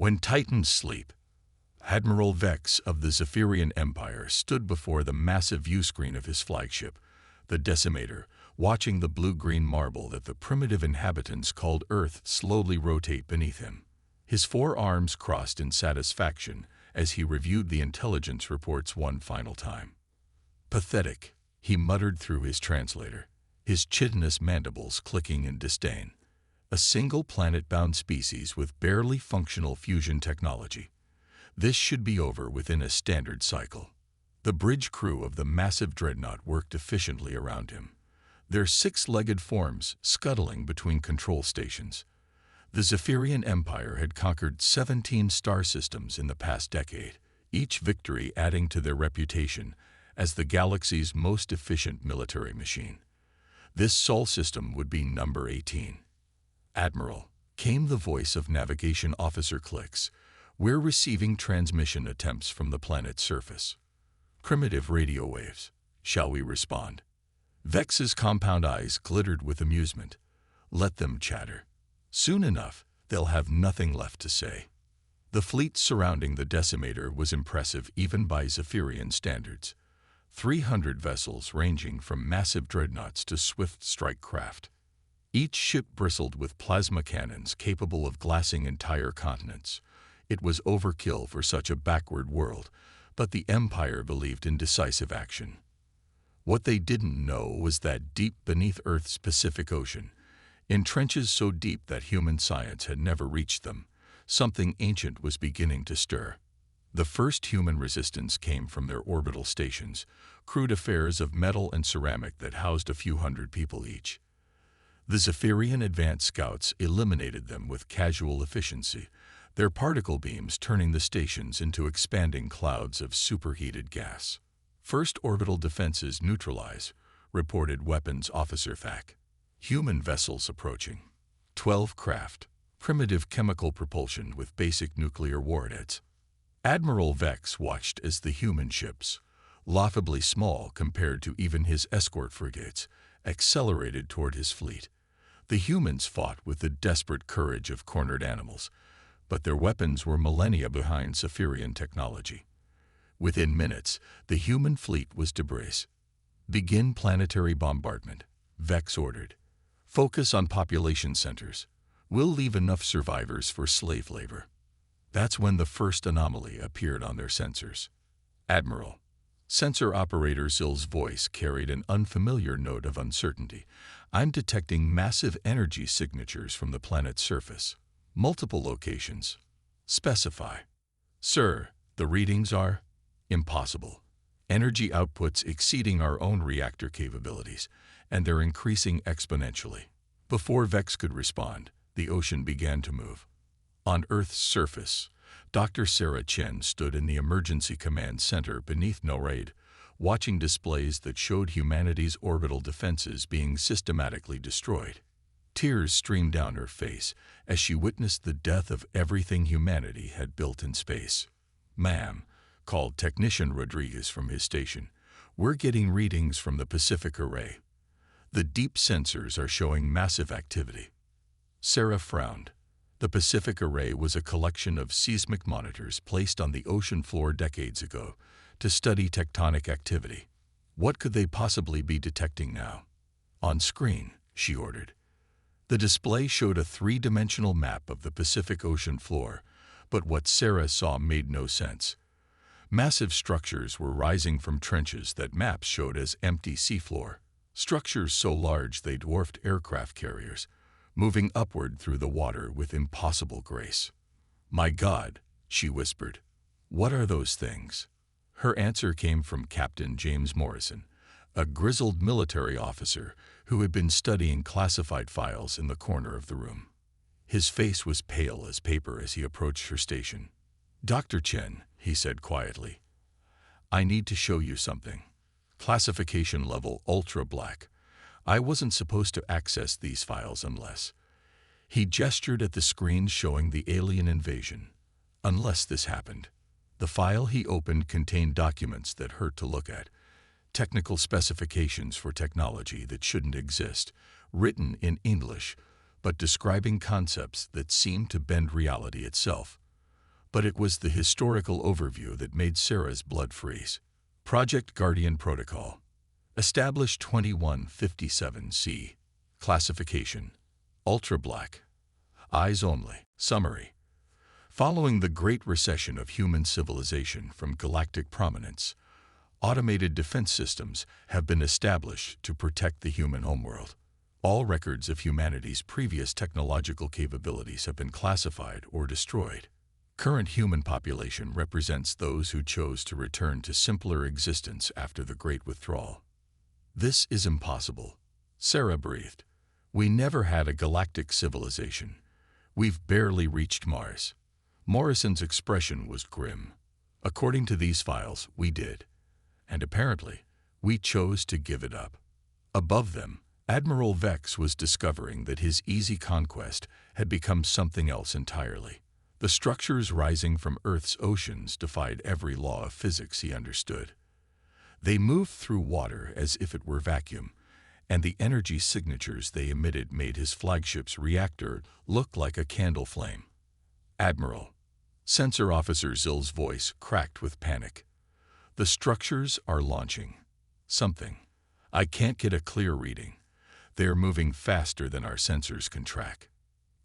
When Titans sleep, Admiral Vex of the Zephyrian Empire stood before the massive viewscreen of his flagship, the Decimator, watching the blue-green marble that the primitive inhabitants called Earth slowly rotate beneath him. His four arms crossed in satisfaction as he reviewed the intelligence reports one final time. Pathetic, he muttered through his translator, his chitinous mandibles clicking in disdain. A single planet-bound species with barely functional fusion technology. This should be over within a standard cycle. The bridge crew of the massive dreadnought worked efficiently around him, their six-legged forms scuttling between control stations. The Zephyrian Empire had conquered 17 star systems in the past decade, each victory adding to their reputation as the galaxy's most efficient military machine. This Sol system would be number 18. Admiral, came the voice of Navigation Officer Clicks. We're receiving transmission attempts from the planet's surface. Primitive radio waves. Shall we respond? Vex's compound eyes glittered with amusement. Let them chatter. Soon enough, they'll have nothing left to say. The fleet surrounding the Decimator was impressive even by Zephyrian standards. 300 vessels ranging from massive dreadnoughts to swift strike craft. Each ship bristled with plasma cannons capable of glassing entire continents. It was overkill for such a backward world, but the Empire believed in decisive action. What they didn't know was that deep beneath Earth's Pacific Ocean, in trenches so deep that human science had never reached them, something ancient was beginning to stir. The first human resistance came from their orbital stations, crude affairs of metal and ceramic that housed a few hundred people each. The Zephyrian advanced scouts eliminated them with casual efficiency, their particle beams turning the stations into expanding clouds of superheated gas. First orbital defenses neutralize, reported Weapons Officer Thack. Human vessels approaching. 12 craft, primitive chemical propulsion with basic nuclear warheads. Admiral Vex watched as the human ships, laughably small compared to even his escort frigates, accelerated toward his fleet. The humans fought with the desperate courage of cornered animals, but their weapons were millennia behind Zephyrian technology. Within minutes, the human fleet was debris. Begin planetary bombardment, Vex ordered. Focus on population centers. We'll leave enough survivors for slave labor. That's when the first anomaly appeared on their sensors. Admiral. Sensor operator Zill's voice carried an unfamiliar note of uncertainty. I'm detecting massive energy signatures from the planet's surface. Multiple locations. Specify. Sir, the readings are impossible. Energy outputs exceeding our own reactor capabilities, and they're increasing exponentially. Before Vex could respond, the ocean began to move. On Earth's surface, Dr. Sarah Chen stood in the Emergency Command Center beneath NORAD, watching displays that showed humanity's orbital defenses being systematically destroyed. Tears streamed down her face as she witnessed the death of everything humanity had built in space. Ma'am, called Technician Rodriguez from his station, we're getting readings from the Pacific Array. The deep sensors are showing massive activity. Sarah frowned. The Pacific Array was a collection of seismic monitors placed on the ocean floor decades ago to study tectonic activity. What could they possibly be detecting now? On screen, she ordered. The display showed a three-dimensional map of the Pacific Ocean floor, but what Sarah saw made no sense. Massive structures were rising from trenches that maps showed as empty seafloor. Structures so large they dwarfed aircraft carriers, moving upward through the water with impossible grace. My God, she whispered. What are those things? Her answer came from Captain James Morrison, a grizzled military officer who had been studying classified files in the corner of the room. His face was pale as paper as he approached her station. Dr. Chen, he said quietly, I need to show you something. Classification level ultra black. I wasn't supposed to access these files unless. He gestured at the screen showing the alien invasion. Unless this happened. The file he opened contained documents that hurt to look at. Technical specifications for technology that shouldn't exist, written in English, but describing concepts that seemed to bend reality itself. But it was the historical overview that made Sarah's blood freeze. Project Guardian Protocol. Established 2157C. Classification: Ultra Black. Eyes only. Summary: following the Great Recession of human civilization from galactic prominence, automated defense systems have been established to protect the human homeworld. All records of humanity's previous technological capabilities have been classified or destroyed. Current human population represents those who chose to return to simpler existence after the Great Withdrawal. This is impossible, Sarah breathed. We never had a galactic civilization. We've barely reached Mars. Morrison's expression was grim. According to these files, we did. And apparently, we chose to give it up. Above them, Admiral Vex was discovering that his easy conquest had become something else entirely. The structures rising from Earth's oceans defied every law of physics he understood. They moved through water as if it were vacuum, and the energy signatures they emitted made his flagship's reactor look like a candle flame. Admiral. Sensor Officer Zill's voice cracked with panic. The structures are launching. Something. I can't get a clear reading. They're moving faster than our sensors can track.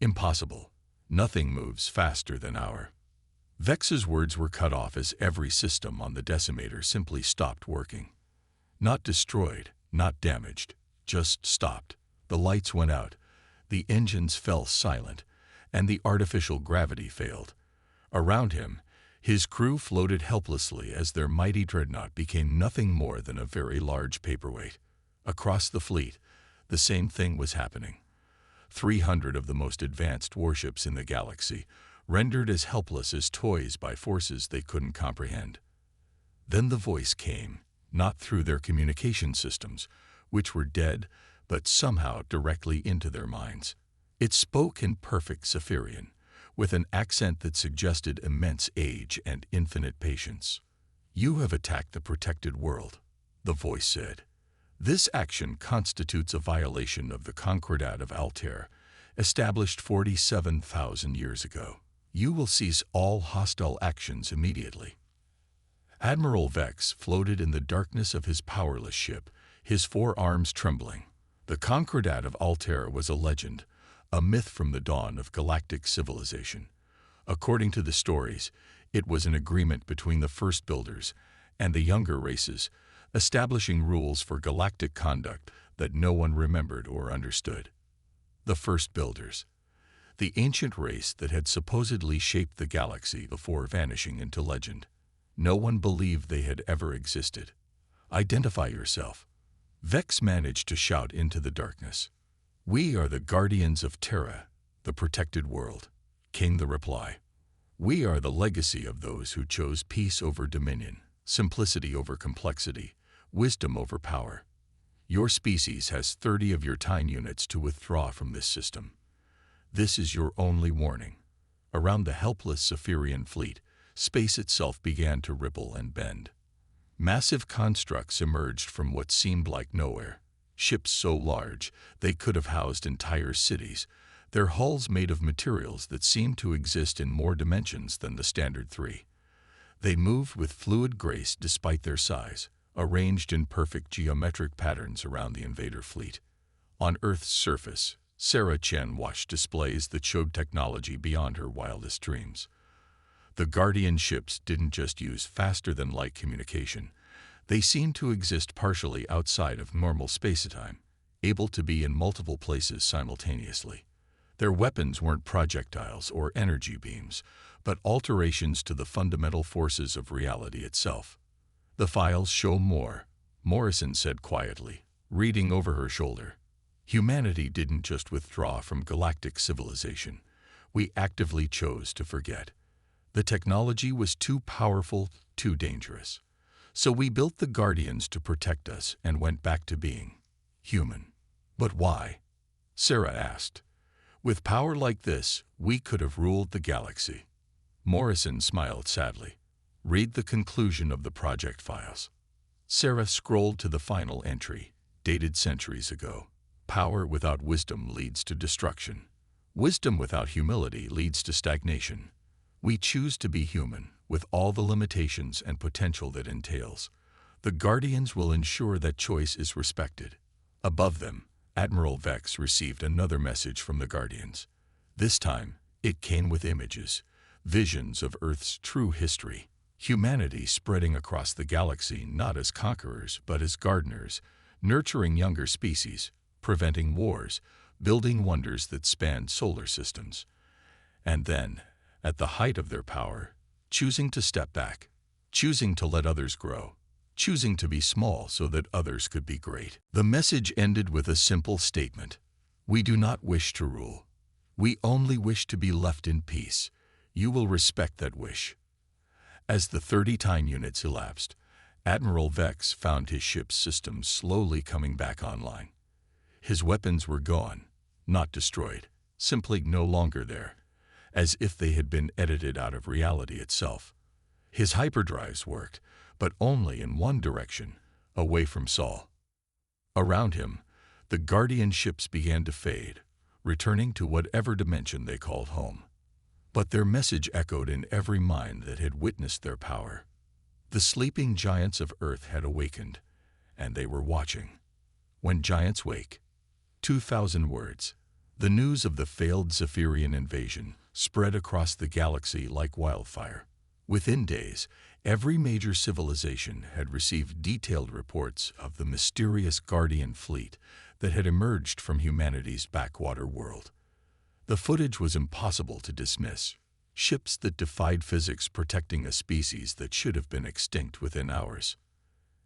Impossible. Nothing moves faster than our. Vex's words were cut off as every system on the decimator simply stopped working. Not destroyed, not damaged, just stopped. The lights went out, the engines fell silent, and the artificial gravity failed. Around him, his crew floated helplessly as their mighty dreadnought became nothing more than a very large paperweight. Across the fleet, the same thing was happening. 300 of the most advanced warships in the galaxy, rendered as helpless as toys by forces they couldn't comprehend. Then the voice came, not through their communication systems, which were dead, but somehow directly into their minds. It spoke in perfect Cypherian, with an accent that suggested immense age and infinite patience. "You have attacked the protected world," the voice said. "This action constitutes a violation of the Concordat of Altair, established 47,000 years ago. You will cease all hostile actions immediately." Admiral Vex floated in the darkness of his powerless ship, his forearms trembling. The Concordat of Altair was a legend, a myth from the dawn of galactic civilization. According to the stories, it was an agreement between the first builders and the younger races, establishing rules for galactic conduct that no one remembered or understood. The first builders. The ancient race that had supposedly shaped the galaxy before vanishing into legend. No one believed they had ever existed. "Identify yourself." Vex managed to shout into the darkness. "We are the guardians of Terra, the protected world," came the reply. "We are the legacy of those who chose peace over dominion, simplicity over complexity, wisdom over power. Your species has 30 of your time units to withdraw from this system. This is your only warning." Around the helpless Cypherian fleet, space itself began to ripple and bend. Massive constructs emerged from what seemed like nowhere. Ships so large they could have housed entire cities, their hulls made of materials that seemed to exist in more dimensions than the standard 3. They moved with fluid grace despite their size, arranged in perfect geometric patterns around the invader fleet. On Earth's surface, Sarah Chen watched displays that showed technology beyond her wildest dreams. The Guardian ships didn't just use faster-than-light communication. They seemed to exist partially outside of normal space-time, able to be in multiple places simultaneously. Their weapons weren't projectiles or energy beams, but alterations to the fundamental forces of reality itself. "The files show more," Morrison said quietly, reading over her shoulder. "Humanity didn't just withdraw from galactic civilization. We actively chose to forget. The technology was too powerful, too dangerous. So we built the Guardians to protect us and went back to being human." "But why?" Sarah asked. "With power like this, we could have ruled the galaxy." Morrison smiled sadly. "Read the conclusion of the project files." Sarah scrolled to the final entry, dated centuries ago. "Power without wisdom leads to destruction. Wisdom without humility leads to stagnation. We choose to be human, with all the limitations and potential that entails. The Guardians will ensure that choice is respected. Above them, Admiral Vex received another message from the Guardians. This time, it came with images, visions of Earth's true history. Humanity spreading across the galaxy not as conquerors but as gardeners, nurturing younger species, preventing wars, building wonders that spanned solar systems. And then, at the height of their power, choosing to step back, choosing to let others grow, choosing to be small so that others could be great. The message ended with a simple statement. We do not wish to rule. We only wish to be left in peace. You will respect that wish. As the 30 time units elapsed, Admiral Vex found his ship's systems slowly coming back online. His weapons were gone, not destroyed, simply no longer there, as if they had been edited out of reality itself. His hyperdrives worked, but only in one direction, away from Sol. Around him, the Guardian ships began to fade, returning to whatever dimension they called home. But their message echoed in every mind that had witnessed their power. The sleeping giants of Earth had awakened, and they were watching. When giants wake, 2,000 words. The news of the failed Zephyrian invasion spread across the galaxy like wildfire. Within days, every major civilization had received detailed reports of the mysterious Guardian fleet that had emerged from humanity's backwater world. The footage was impossible to dismiss. Ships that defied physics protecting a species that should have been extinct within hours.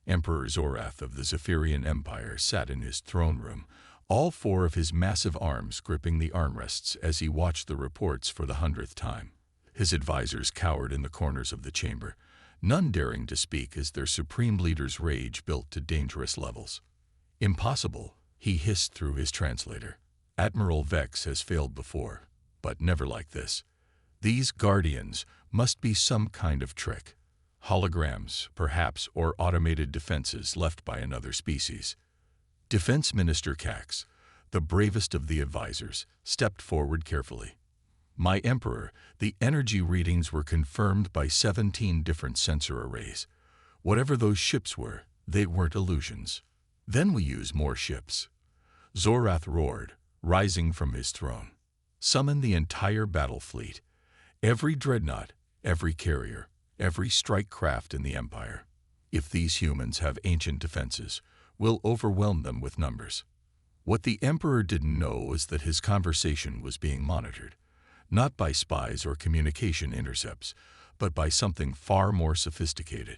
Emperor Zorath of the Zephyrian Empire sat in his throne room, all 4 of his massive arms gripping the armrests as he watched the reports for the 100th time. His advisors cowered in the corners of the chamber, none daring to speak as their supreme leader's rage built to dangerous levels. Impossible, he hissed through his translator. Admiral Vex has failed before, but never like this. These Guardians must be some kind of trick. Holograms, perhaps, or automated defenses left by another species. Defense Minister Cax, the bravest of the advisors, stepped forward carefully. My Emperor, the energy readings were confirmed by 17 different sensor arrays. Whatever those ships were, they weren't illusions. Then we use more ships. Zorath roared, rising from his throne. Summon the entire battle fleet. Every dreadnought, every carrier, every strike craft in the Empire. If these humans have ancient defenses, we'll overwhelm them with numbers. What the Emperor didn't know was that his conversation was being monitored, not by spies or communication intercepts, but by something far more sophisticated.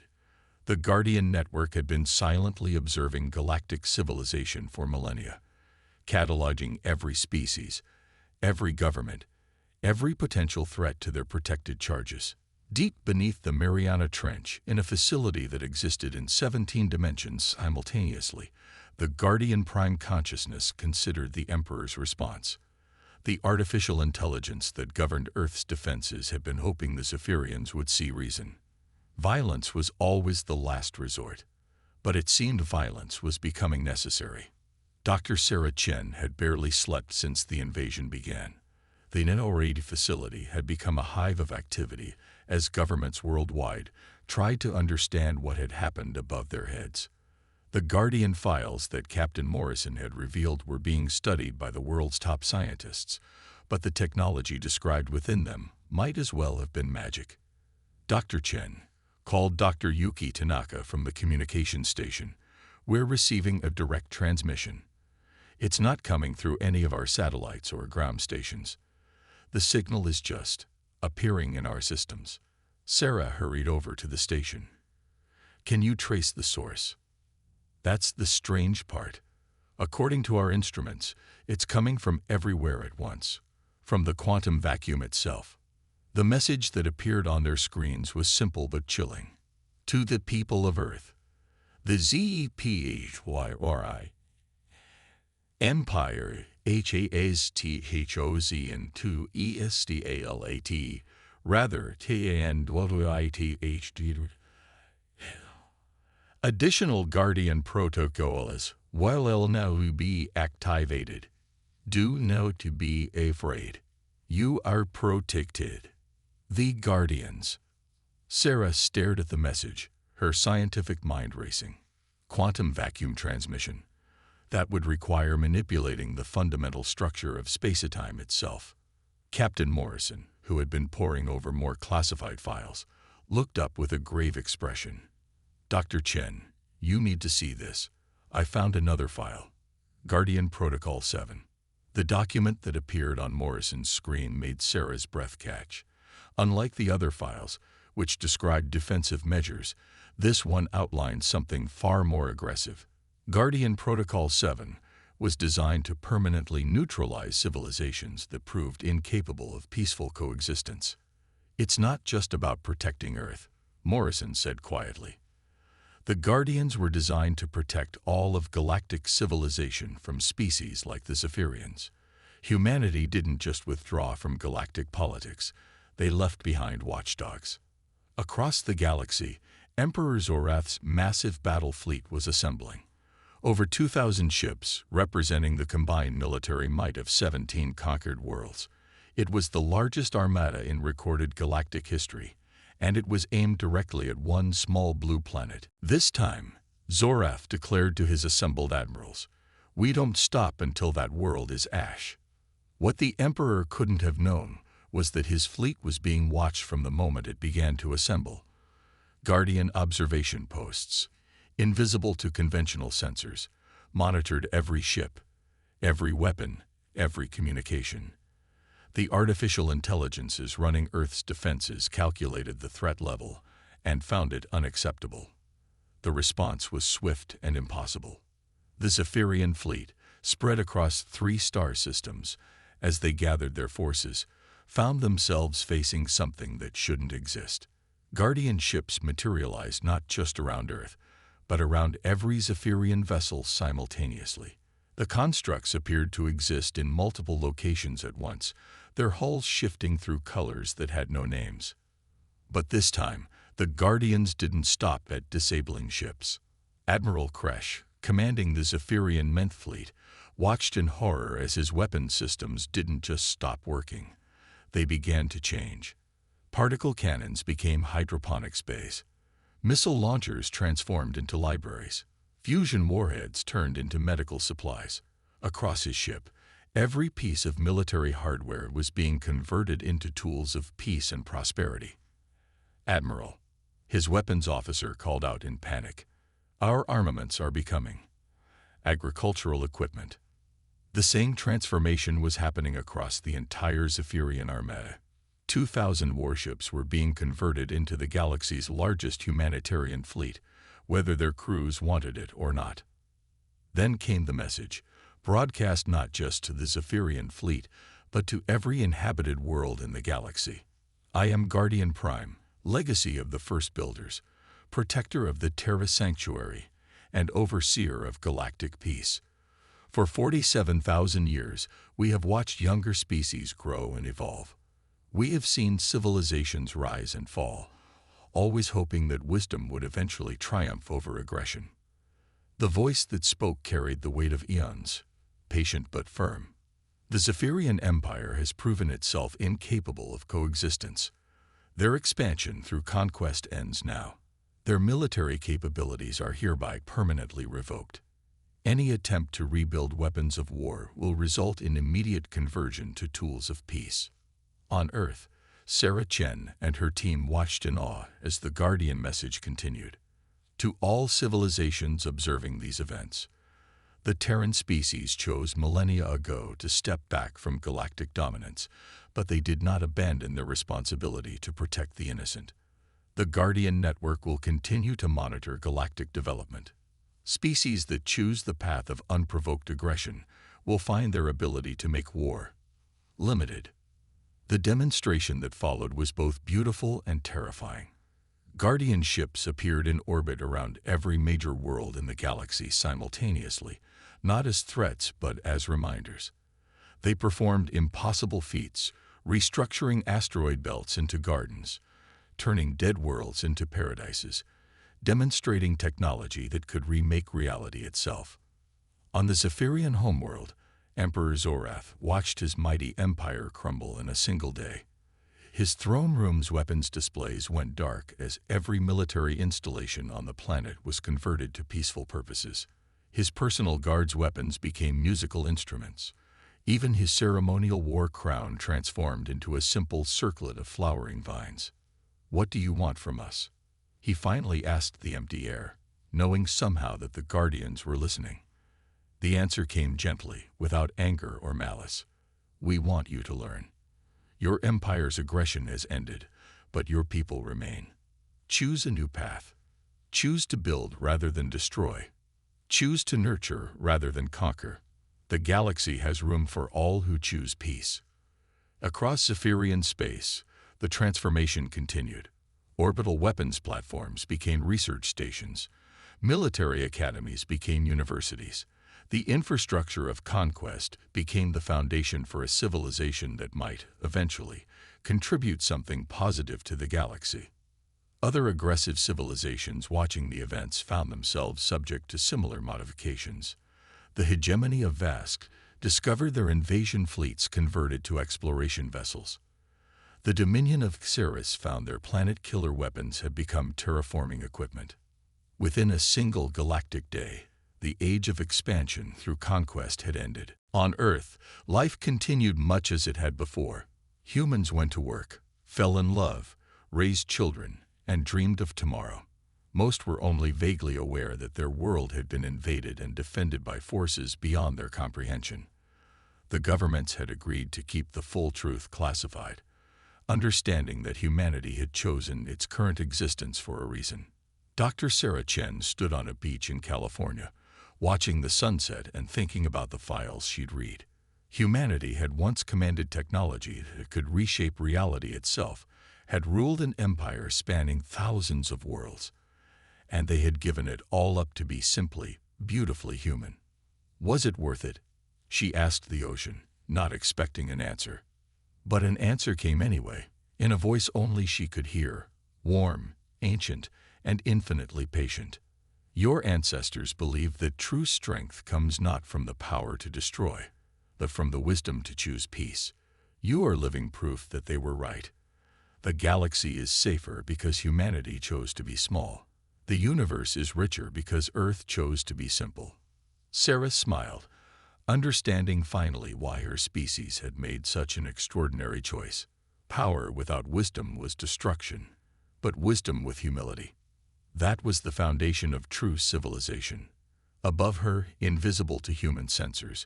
The Guardian Network had been silently observing galactic civilization for millennia, cataloging every species, every government, every potential threat to their protected charges. Deep beneath the Mariana Trench, in a facility that existed in 17 dimensions simultaneously, the Guardian Prime Consciousness considered the Emperor's response. The artificial intelligence that governed Earth's defenses had been hoping the Zephyrians would see reason. Violence was always the last resort, but it seemed violence was becoming necessary. Dr. Sarah Chen had barely slept since the invasion began. The Nenoraid facility had become a hive of activity as governments worldwide tried to understand what had happened above their heads. The Guardian files that Captain Morrison had revealed were being studied by the world's top scientists, but the technology described within them might as well have been magic. Dr. Chen called Dr. Yuki Tanaka from the communications station. We're receiving a direct transmission. It's not coming through any of our satellites or ground stations. The signal is just appearing in our systems. Sarah hurried over to the station. Can you trace the source? That's the strange part. According to our instruments, it's coming from everywhere at once, from the quantum vacuum itself. The message that appeared on their screens was simple but chilling. To the people of Earth, the ZEPHYRI Empire HASTHOZ and 2 ESTALAT rather TANWITHD. Additional Guardian protocols will now be activated. Do not to be afraid. You are protected. The Guardians. Sarah stared at the message, her scientific mind racing. Quantum vacuum transmission. That would require manipulating the fundamental structure of space-time itself. Captain Morrison, who had been poring over more classified files, looked up with a grave expression. "Dr. Chen, you need to see this. I found another file. Guardian Protocol 7. The document that appeared on Morrison's screen made Sarah's breath catch. Unlike the other files, which described defensive measures, this one outlined something far more aggressive. Guardian Protocol 7 was designed to permanently neutralize civilizations that proved incapable of peaceful coexistence. "It's not just about protecting Earth," Morrison said quietly. "The Guardians were designed to protect all of galactic civilization from species like the Zephyrians. Humanity didn't just withdraw from galactic politics, they left behind watchdogs." Across the galaxy, Emperor Zorath's massive battle fleet was assembling. Over 2,000 ships, representing the combined military might of 17 conquered worlds. It was the largest armada in recorded galactic history, and it was aimed directly at one small blue planet. This time, Zorath declared to his assembled admirals, "We don't stop until that world is ash." What the Emperor couldn't have known was that his fleet was being watched from the moment it began to assemble. Guardian observation posts, invisible to conventional sensors, monitored every ship, every weapon, every communication. The artificial intelligences running Earth's defenses calculated the threat level and found it unacceptable. The response was swift and impossible. The Zephyrian fleet, spread across 3 star systems, as they gathered their forces, found themselves facing something that shouldn't exist. Guardian ships materialized not just around Earth, but around every Zephyrian vessel simultaneously. The constructs appeared to exist in multiple locations at once, their hulls shifting through colors that had no names. But this time, the Guardians didn't stop at disabling ships. Admiral Kresh, commanding the Zephyrian Ment fleet, watched in horror as his weapon systems didn't just stop working. They began to change. Particle cannons became hydroponics bays. Missile launchers transformed into libraries. Fusion warheads turned into medical supplies. Across his ship, every piece of military hardware was being converted into tools of peace and prosperity. "Admiral," his weapons officer called out in panic, "our armaments are becoming agricultural equipment." The same transformation was happening across the entire Zephyrian armada. 2,000 warships were being converted into the galaxy's largest humanitarian fleet, whether their crews wanted it or not. Then came the message, broadcast not just to the Zephyrian fleet, but to every inhabited world in the galaxy. "I am Guardian Prime, legacy of the First Builders, protector of the Terra Sanctuary, and overseer of galactic peace. For 47,000 years, we have watched younger species grow and evolve. We have seen civilizations rise and fall, always hoping that wisdom would eventually triumph over aggression." The voice that spoke carried the weight of eons, patient but firm. The Zephyrian Empire has proven itself incapable of coexistence. Their expansion through conquest ends now. Their military capabilities are hereby permanently revoked. Any attempt to rebuild weapons of war will result in immediate conversion to tools of peace. On Earth, Sarah Chen and her team watched in awe as the Guardian message continued. To all civilizations observing these events, the Terran species chose millennia ago to step back from galactic dominance, but they did not abandon their responsibility to protect the innocent. The Guardian Network will continue to monitor galactic development. Species that choose the path of unprovoked aggression will find their ability to make war limited. The demonstration that followed was both beautiful and terrifying. Guardian ships appeared in orbit around every major world in the galaxy simultaneously, not as threats but as reminders. They performed impossible feats, restructuring asteroid belts into gardens, turning dead worlds into paradises, demonstrating technology that could remake reality itself. On the Zephyrian homeworld, Emperor Zorath watched his mighty empire crumble in a single day. His throne room's weapons displays went dark as every military installation on the planet was converted to peaceful purposes. His personal guard's weapons became musical instruments. Even his ceremonial war crown transformed into a simple circlet of flowering vines. "What do you want from us?" he finally asked the empty air, knowing somehow that the Guardians were listening. The answer came gently, without anger or malice. "We want you to learn. Your empire's aggression has ended, but your people remain. Choose a new path. Choose to build rather than destroy. Choose to nurture rather than conquer. The galaxy has room for all who choose peace." Across Zephyrian space, the transformation continued. Orbital weapons platforms became research stations. Military academies became universities. The infrastructure of conquest became the foundation for a civilization that might, eventually, contribute something positive to the galaxy. Other aggressive civilizations watching the events found themselves subject to similar modifications. The hegemony of Vask discovered their invasion fleets converted to exploration vessels. The Dominion of Xeris found their planet-killer weapons had become terraforming equipment. Within a single galactic day, the age of expansion through conquest had ended. On Earth, life continued much as it had before. Humans went to work, fell in love, raised children, and dreamed of tomorrow. Most were only vaguely aware that their world had been invaded and defended by forces beyond their comprehension. The governments had agreed to keep the full truth classified, understanding that humanity had chosen its current existence for a reason. Dr. Sarah Chen stood on a beach in California, watching the sunset and thinking about the files she'd read. Humanity had once commanded technology that could reshape reality itself, had ruled an empire spanning thousands of worlds, and they had given it all up to be simply, beautifully human. Was it worth it? She asked the ocean, not expecting an answer. But an answer came anyway, in a voice only she could hear, warm, ancient, and infinitely patient. "Your ancestors believed that true strength comes not from the power to destroy, but from the wisdom to choose peace. You are living proof that they were right. The galaxy is safer because humanity chose to be small. The universe is richer because Earth chose to be simple." Sarah smiled, understanding finally why her species had made such an extraordinary choice. Power without wisdom was destruction, but wisdom with humility, that was the foundation of true civilization. Above her, invisible to human sensors,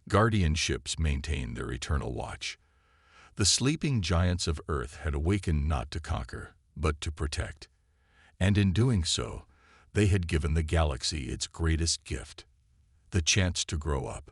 guardian ships maintained their eternal watch. The sleeping giants of Earth had awakened not to conquer, but to protect. And in doing so, they had given the galaxy its greatest gift, the chance to grow up.